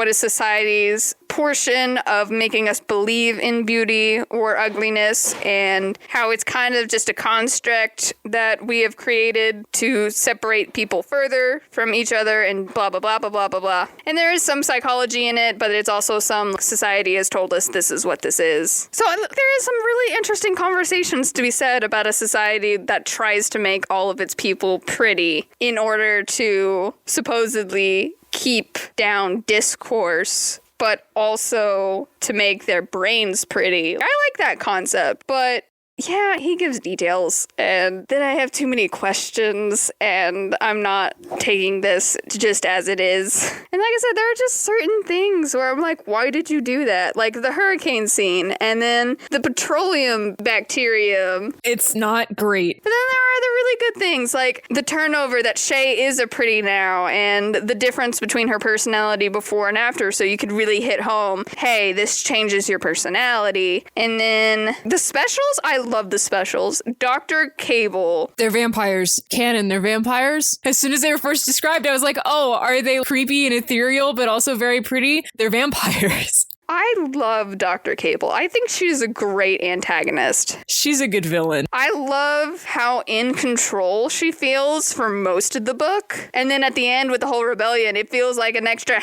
is society's portion of making us believe in beauty or ugliness, and how it's kind of just a construct that we have created to separate people further from each other and blah, blah, blah, blah, blah, blah, blah. And there is some psychology in it, but it's also some society has told us this is what this is. So there is some really interesting conversations to be said about a society that tries to make all of its people pretty in order to supposedly keep down discourse, but also to make their brains pretty. I like that concept, but yeah, he gives details, and then I have too many questions, and I'm not taking this just as it is. And like I said, there are just certain things where I'm like, why did you do that? Like the hurricane scene, and then the petroleum bacterium. It's not great. But then there are other really good things, like the turnover that Shay is a pretty now, and the difference between her personality before and after, so you could really hit home, hey, this changes your personality. And then the specials, I love the specials. Dr. Cable. They're vampires. Canon, they're vampires. As soon as they were first described, I was like, oh, are they creepy and ethereal, but also very pretty? They're vampires. I love Dr. Cable. I think she's a great antagonist. She's a good villain. I love how in control she feels for most of the book. And then at the end with the whole rebellion, it feels like an extra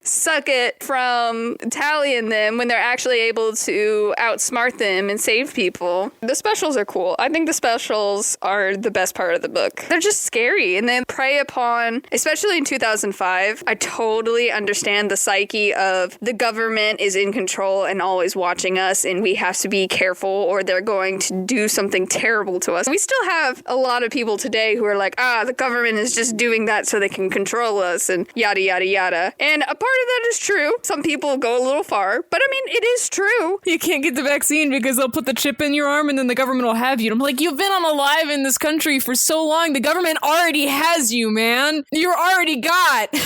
suck it from Tally and them when they're actually able to outsmart them and save people. The specials are cool. I think the specials are the best part of the book. They're just scary, and they prey upon, especially in 2005, I totally understand the psyche of the government is in control and always watching us, and we have to be careful or they're going to do something terrible to us. We still have a lot of people today who are like, the government is just doing that so they can control us and yada, yada, yada. And a part of that is true. Some people go a little far, but I mean, it is true. You can't get the vaccine because they'll put the chip in your arm and then the government will have you. And I'm like, you've been alive in this country for so long. The government already has you, man. You're already got.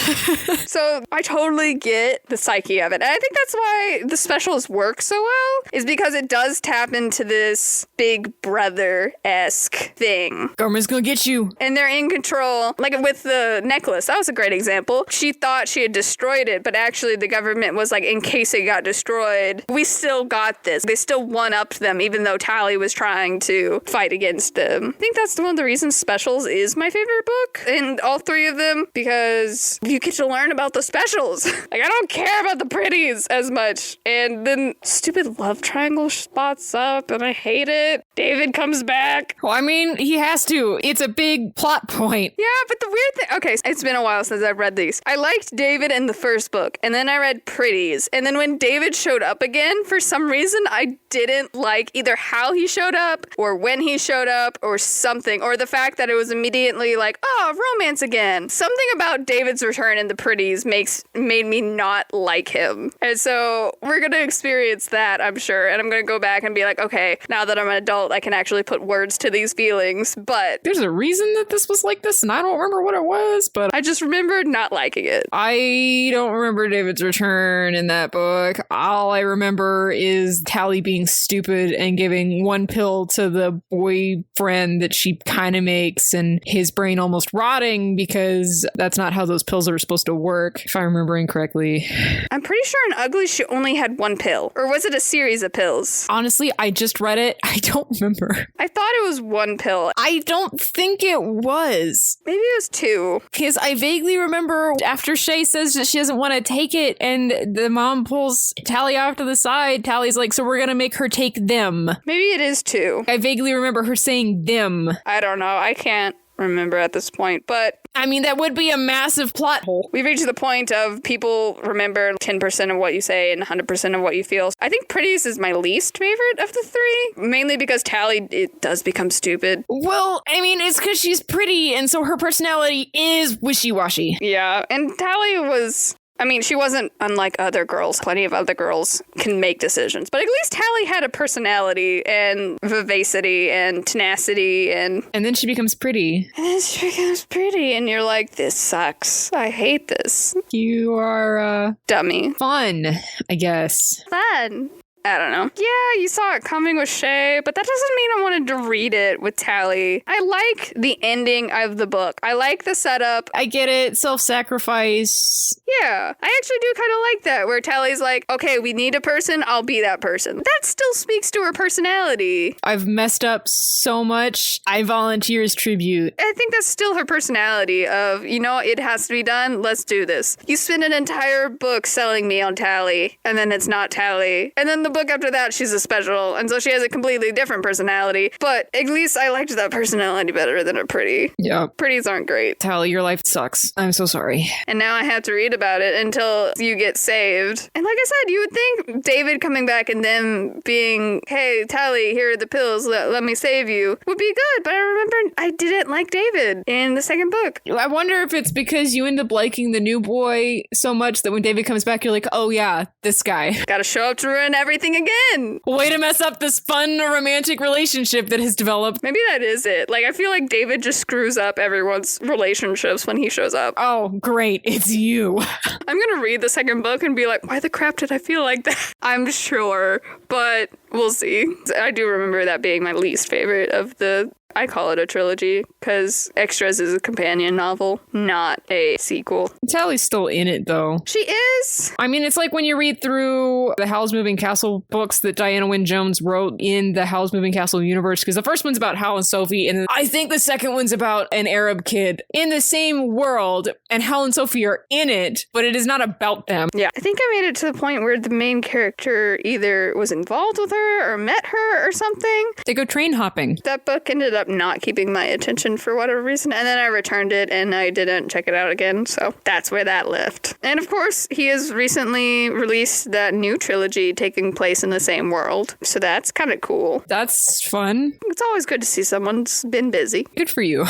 So I totally get the psyche of it. And I think that's why the specials work so well, is because it does tap into this Big Brother-esque thing. Government's gonna get you. And they're in control. Like with the necklace, that was a great example. She thought she had destroyed it, but actually the government was like, in case it got destroyed, we still got this. They still one-upped them, even though Tally was trying to fight against them. I think that's one of the reasons Specials is my favorite book in all three of them, because you get to learn about the specials. Like, I don't care about the Pretties as much. And then stupid love triangle spots up, and I hate it. David comes back. Well, I mean, he has to. It's a big plot point. Yeah, but the weird thing... Okay, it's been a while since I've read these. I liked David in the first book, and then I read Pretties. And then when David showed up again, for some reason, I didn't like either how he showed up, or when he showed up, or something. Or the fact that it was immediately like, oh, romance again. Something about David's return in the Pretties made me not like him. And so we're going to experience that, I'm sure. And I'm going to go back and be like, okay, now that I'm an adult, I can actually put words to these feelings. But there's a reason that this was like this, and I don't remember what it was, but I just remembered not liking it. I don't remember David's return in that book. All I remember is Tally being stupid and giving one pill to the boyfriend that she kind of makes, and his brain almost rotting because that's not how those pills are supposed to work, if I'm remembering correctly. I'm pretty sure in Uglies she only had one pill. Or was it a series of pills? Honestly, I just read it. I don't remember. I thought it was one pill. I don't think it was. Maybe it was two. Because I vaguely remember after Shay says that she doesn't want to take it and the mom pulls Tally off to the side, Tally's like, so we're going to make her take them. Maybe it is two. I vaguely remember her saying them. I don't know. I can't remember at this point, but I mean, that would be a massive plot hole. We've reached the point of people remember 10% of what you say and 100% of what you feel. I think Pretties is my least favorite of the three, mainly because Tally, it does become stupid. Well, I mean, it's because she's pretty, and so her personality is wishy-washy. Yeah, and Tally was... I mean, she wasn't unlike other girls. Plenty of other girls can make decisions. But at least Tally had a personality and vivacity and tenacity and... And then she becomes pretty. And then she becomes pretty and you're like, this sucks. I hate this. You are, dummy. Fun, I guess. Fun. I don't know. Yeah, you saw it coming with Shay, but that doesn't mean I wanted to read it with Tally. I like the ending of the book. I like the setup. I get it. Self-sacrifice. Yeah, I actually do kind of like that, where Tally's like, okay, we need a person, I'll be that person. That still speaks to her personality. I've messed up so much. I volunteer as tribute. I think that's still her personality of, you know, it has to be done, let's do this. You spend an entire book selling me on Tally, and then it's not Tally. And then the book after that, she's a special, and so she has a completely different personality. But at least I liked that personality better than a Pretty. Yeah. Pretties aren't great. Tally, your life sucks. I'm so sorry. And now I have to read about it until you get saved. And like I said, you would think David coming back and them being, hey, Tally, here are the pills, let me save you, would be good. But I remember I didn't like David in the second book. I wonder if it's because you end up liking the new boy so much that when David comes back, you're like, oh yeah, this guy. Gotta show up to ruin everything again. Way to mess up this fun romantic relationship that has developed. Maybe that is it. Like, I feel like David just screws up everyone's relationships when he shows up. Oh, great. It's you. I'm gonna read the second book and be like, why the crap did I feel like that? I'm sure, but we'll see. I do remember that being my least favorite of the... I call it a trilogy because Extras is a companion novel, not a sequel. Tally's still in it, though. She is? I mean, it's like when you read through the Howl's Moving Castle books that Diana Wynne Jones wrote in the Howl's Moving Castle universe, because the first one's about Hal and Sophie, and I think the second one's about an Arab kid in the same world, and Hal and Sophie are in it, but it is not about them. Yeah. I think I made it to the point where the main character either was involved with her or met her or something. They go train hopping. That book ended up not keeping my attention for whatever reason, and then I returned it and I didn't check it out again, so that's where that left. And of course, he has recently released that new trilogy taking place in the same world, so that's kind of cool. That's fun. It's always good to see someone's been busy. Good for you.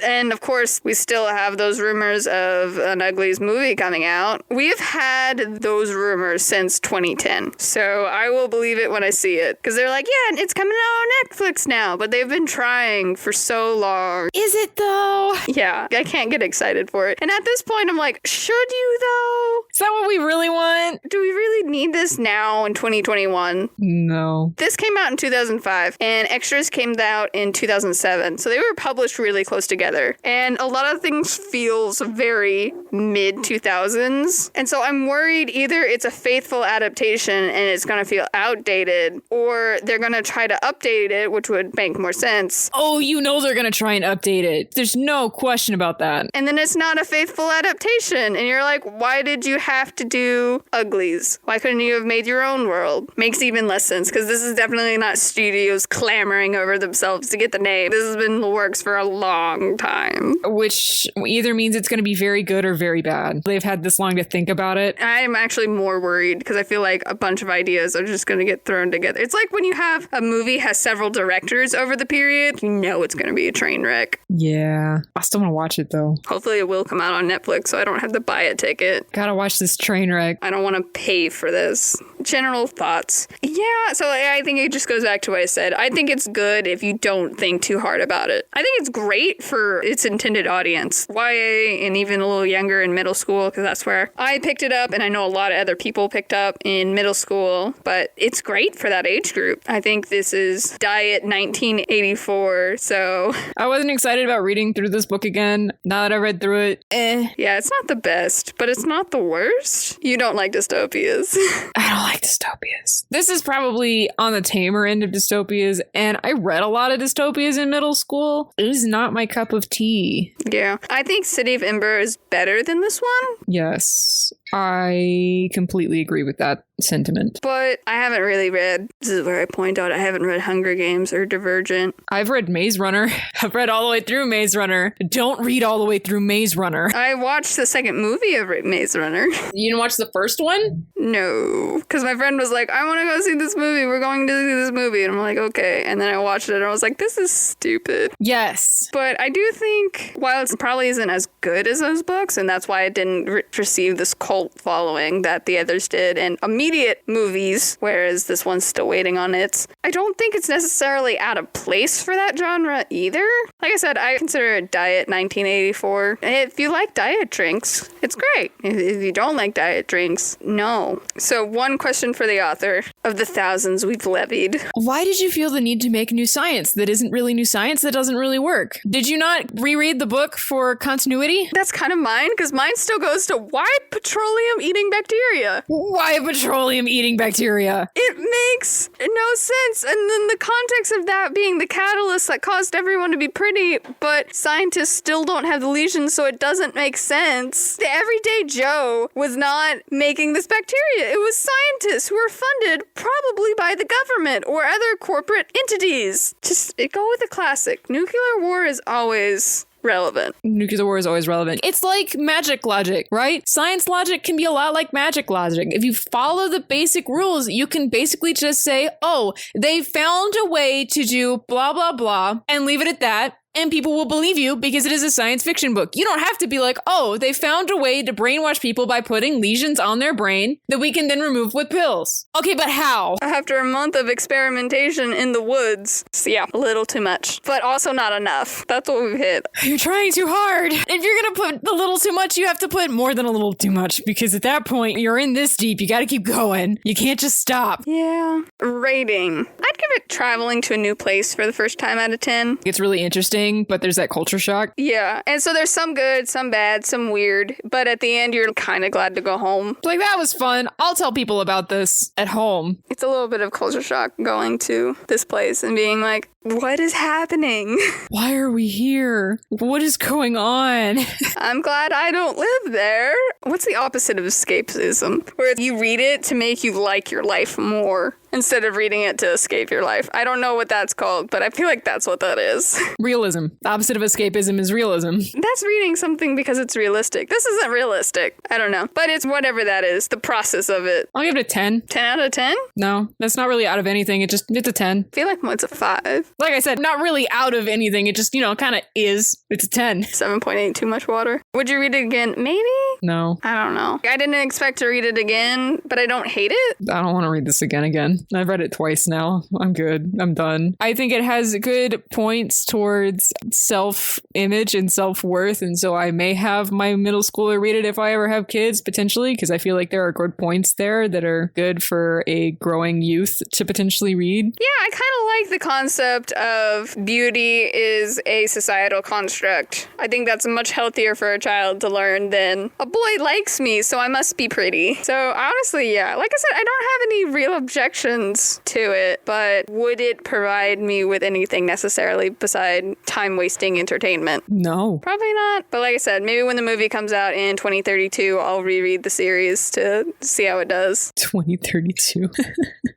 And of course, we still have those rumors of an Uglies movie coming out. We've had those rumors since 2010, so I will believe it when I see it, because they're like, yeah, it's coming out on Netflix now, but they've been trying for so long. Is it though? Yeah, I can't get excited for it. And at this point, I'm like, should you though? Is that what we really want? Do we really need this now in 2021? No. This came out in 2005, and Extras came out in 2007. So they were published really close together. And a lot of things feels very mid-2000s. And so I'm worried either it's a faithful adaptation and it's going to feel outdated, or they're going to try to update it, which would make more sense. Oh, you know they're going to try and update it. There's no question about that. And then it's not a faithful adaptation. And you're like, why did you have to do Uglies? Why couldn't you have made your own world? Makes even less sense, because this is definitely not studios clamoring over themselves to get the name. This has been in the works for a long time. Which either means it's going to be very good or very bad. They've had this long to think about it. I'm actually more worried because I feel like a bunch of ideas are just going to get thrown together. It's like when you have a movie has several directors over the period, you know it's going to be a train wreck. Yeah. I still want to watch it, though. Hopefully it will come out on Netflix so I don't have to buy a ticket. Gotta watch this train wreck. I don't want to pay for this. General thoughts. Yeah, so I think it just goes back to what I said. I think it's good if you don't think too hard about it. I think it's great for its intended audience. YA and even a little younger in middle school, because that's where I picked it up, and I know a lot of other people picked up in middle school, but it's great for that age group. I think this is Diet 1984, so... I wasn't excited about reading through this book again. Now that I read through it, Yeah, it's not the best, but it's not the worst. You don't like dystopias. I don't like dystopias. This is probably on the tamer end of dystopias, and I read a lot of dystopias in middle school. It is not my cup of tea. Yeah. I think City of Ember is better than this one. Yes, I completely agree with that sentiment. But I haven't really read, this is where I point out, I haven't read Hunger Games or Divergent. I've read Maze Runner. I've read all the way through Maze Runner. Don't read all the way through Maze Runner. I watched the second movie of Maze Runner. You didn't watch the first one? No, because my friend was like, I want to go see this movie. We're going to see this movie. And I'm like, okay. And then I watched it and I was like, this is stupid. Yes. But I do think, while it probably isn't as good as those books, and that's why it didn't receive this cult following that the others did, and immediate movies, whereas this one's still waiting on its, I don't think it's necessarily out of place for that genre either. Like I said, I consider it Diet 1984. If you like diet drinks, it's great. If you don't like diet drinks, no. So one question for the author of the thousands we've levied. Why did you feel the need to make new science that isn't really new science that doesn't really work? Did you not reread the book for continuity? That's kind of mine, because mine still goes to why petroleum eating bacteria? Why petroleum eating bacteria? It makes no sense. And then the context of that being the catalyst that caused everyone to be pretty, but scientists still don't have the lesions, so it doesn't make sense. The everyday Joe was not making this bacteria. It was scientists who were funded probably by the government or other corporate entities. Just go with the classic. Nuclear war is always relevant. Nuclear war is always relevant. It's like magic logic, right? Science logic can be a lot like magic logic. If you follow the basic rules, you can basically just say, oh, they found a way to do blah, blah, blah, and leave it at that. And people will believe you because it is a science fiction book. You don't have to be like, oh, they found a way to brainwash people by putting lesions on their brain that we can then remove with pills. Okay, but how? After a month of experimentation in the woods. So yeah, a little too much, but also not enough. That's what we've hit. You're trying too hard. If you're going to put a little too much, you have to put more than a little too much, because at that point, you're in this deep. You got to keep going. You can't just stop. Yeah. Rating. I'd give it traveling to a new place for the first time out of 10. It's really interesting, but there's that culture shock. Yeah, and so there's some good, some bad, some weird, but at the end you're kind of glad to go home. Like, that was fun. I'll tell people about this at home. It's a little bit of culture shock going to this place and being like, what is happening? Why are we here? What is going on? I'm glad I don't live there. What's the opposite of escapism? Where you read it to make you like your life more instead of reading it to escape your life. I don't know what that's called, but I feel like that's what that is. Realism. The opposite of escapism is realism. That's reading something because it's realistic. This isn't realistic. I don't know. But it's whatever that is, the process of it. I'll give it a 10. 10 out of 10? No, that's not really out of anything. It's a 10. I feel like it's a 5. Like I said, not really out of anything. It just, kind of is. It's a 10. 7.8, too much water. Would you read it again? Maybe? No. I don't know. I didn't expect to read it again, but I don't hate it. I don't want to read this again. I've read it twice now. I'm good. I'm done. I think it has good points towards self-image and self-worth, and so I may have my middle schooler read it if I ever have kids, potentially, because I feel like there are good points there that are good for a growing youth to potentially read. Yeah, I kind of like the concept of beauty is a societal construct. I think that's much healthier for a child to learn than a boy likes me, so I must be pretty. So honestly, yeah, like I said, I don't have any real objections to it, but would it provide me with anything necessarily beside time-wasting entertainment? No. Probably not. But like I said, maybe when the movie comes out in 2032, I'll reread the series to see how it does. 2032.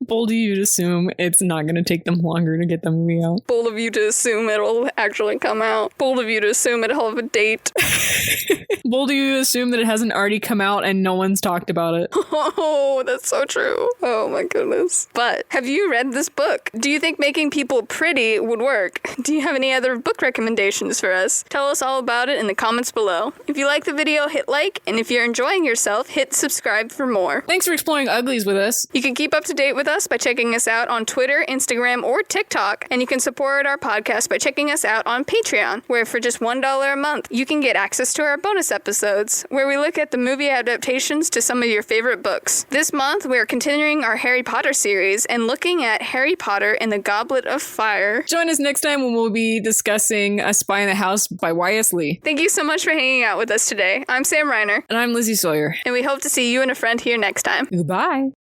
Bold of you to assume it's not going to take them longer to get the movie out. Bold of you to assume it'll actually come out. Bold of you to assume it'll have a date. Bold of you to assume that it hasn't already come out and no one's talked about it. Oh, that's so true. Oh my goodness. But have you read this book? Do you think making people pretty would work? Do you have any other book recommendations for us? Tell us all about it in the comments below. If you like the video, hit like, and if you're enjoying yourself, hit subscribe for more. Thanks for exploring Uglies with us. You can keep up to date with us by checking us out on Twitter, Instagram, or TikTok, and you can support our podcast by checking us out on Patreon, where for just $1 a month, you can get access to our bonus episodes, where we look at the movie adaptations to some of your favorite books. This month, we are continuing our Harry Potter series and looking at Harry Potter and the Goblet of Fire. Join us next time when we'll be discussing A Spy in the House by Y.S. Lee. Thank you so much for hanging out with us today. I'm Sam Reiner. And I'm Lizzie Sawyer. And we hope to see you and a friend here next time. Goodbye.